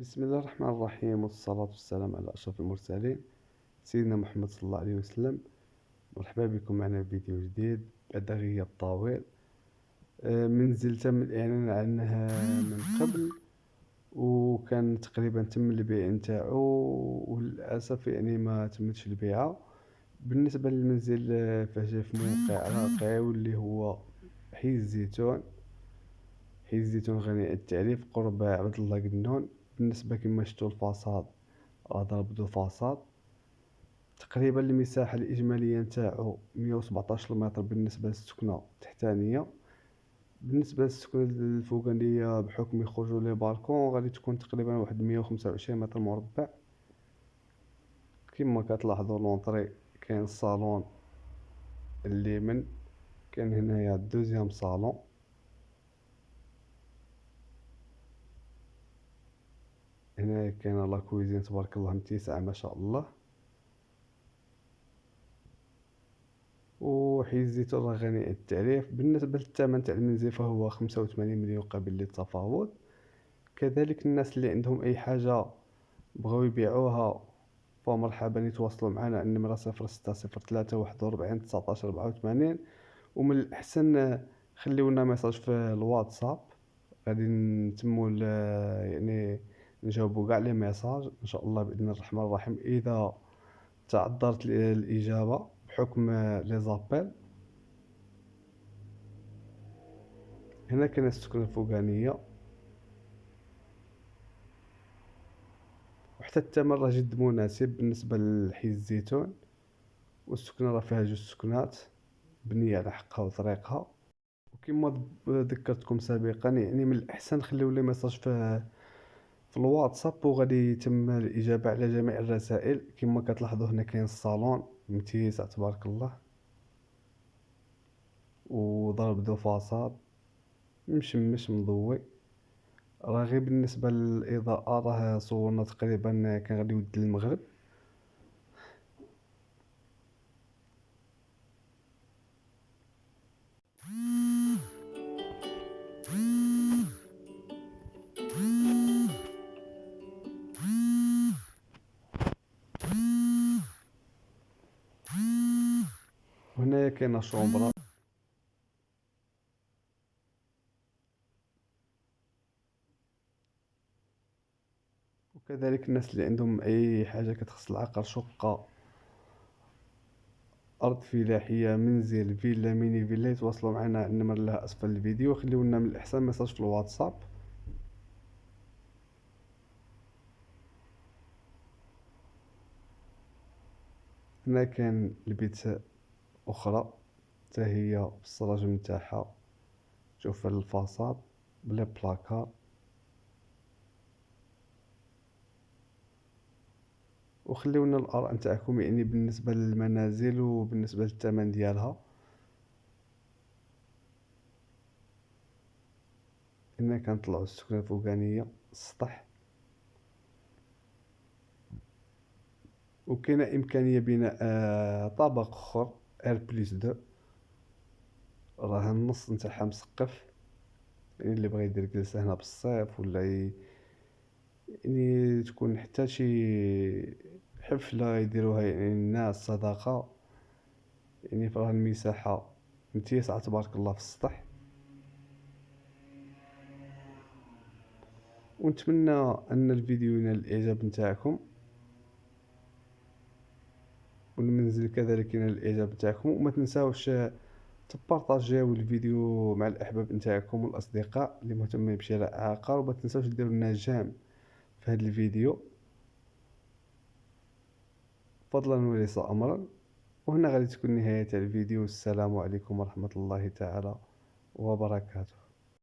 بسم الله الرحمن الرحيم، والصلاة والسلام على أشرف المرسلين سيدنا محمد صلى الله عليه وسلم. مرحبا بكم معنا في فيديو جديد بعد غياب طويل. منزل تم الإعلان عنها من قبل، وكان تقريبا تم البيع نتاعو، وللأسف يعني ما تمتش البيعة. بالنسبة للمنزل فهو في موقع راقي واللي هو حي الزيتون. حي الزيتون غني عن التعريف قرب عبد الله قنون. بالنسبة كما شفتوا الفاصاد ضرب دو فاصاد. تقريبا المساحة الإجمالية نتاعو 117 متر بالنسبة للسكنة التحتانية. بالنسبة للسكنة الفوقانية بحكم يخرجوا لي بالكون غادي تكون تقريبا واحد 125 متر مربع. كما كتلاحظوا لونطري كاين الصالون اللي من كاين هنايا دوزيام صالون. هنا كاين لا كويزين تبارك الله متسعة ما شاء الله. وحي الزيتون راه غني عن التعريف. بالنسبة للثمن تاع المنزل فهو 85 مليون قابل للتفاوض. كذلك الناس اللي عندهم أي حاجة بغاو يبيعوها فمرحبا يتواصلوا معنا على النمرة 060341 19 84. ومن الأحسن خليونا ميساج في الواتساب، غادي نتمو يعني نجاوبوا كاع لي ميساج ان شاء الله باذن الرحمن الرحيم اذا تعذرت الاجابه بحكم لي زابيل. هنا كاين السكنه الفوقانيه، وحتى الثمن راه جد مناسب بالنسبه لحي الزيتون. والسكنه راه فيها جوج سكنات بنيه على حقها وطريقها. وكما ذكرتكم سابقا يعني من الاحسن خليو لي ميساج في الواتساب وغادي يتم الاجابه على جميع الرسائل. كما كتلاحظوا هنا كاين الصالون متيسع تبارك الله، وضرب دو فاصاد مشمش مضوي. راه غير بالنسبه للاضاءه راه صورنا تقريبا كان غادي يود المغرب. وهنايا كاينه شومبرا. وكذلك الناس اللي عندهم اي حاجه كتخص العقار، شقه، ارض فلاحيه، منزل، فيلا، ميني فيلا، يتواصلوا معنا على النمر اللي اسفل الفيديو وخليو لنا من الاحسن ميساج في الواتساب. هنا كان البيت اخرى حتى هي بالسراج نتاعها، شوف الفاصاد بلا بلاكار. وخليونا الآراء نتاعكم يعني بالنسبة للمنازل وبالنسبة للثمن ديالها. هنا كنطلعو السكنة الفوقانية السطح، وكاينة إمكانية بناء طابق آخر R+2. راه النص نتاعها مسقف، يعني اللي بغا يدير جلسة هنا بالصيف ولا يعني تكون حتى شي حفلة يديروها يعني الناس صداقة. يعني فراه المساحة متيسعة تبارك الله في السطح. ونتمنى أن الفيديو ينال الإعجاب نتاعكم، والمنزل كذلك ينال الإعجاب نتاعكم. وما تنساوش تبارطاجيو الفيديو مع الأحباب نتاعكم والأصدقاء اللي مهتمين بشراء عقار. وما تنساوش ديروا لنا جيم في هذا الفيديو فضلا وليس أمرا. وهنا غادي تكون نهاية الفيديو. السلام عليكم ورحمة الله تعالى وبركاته.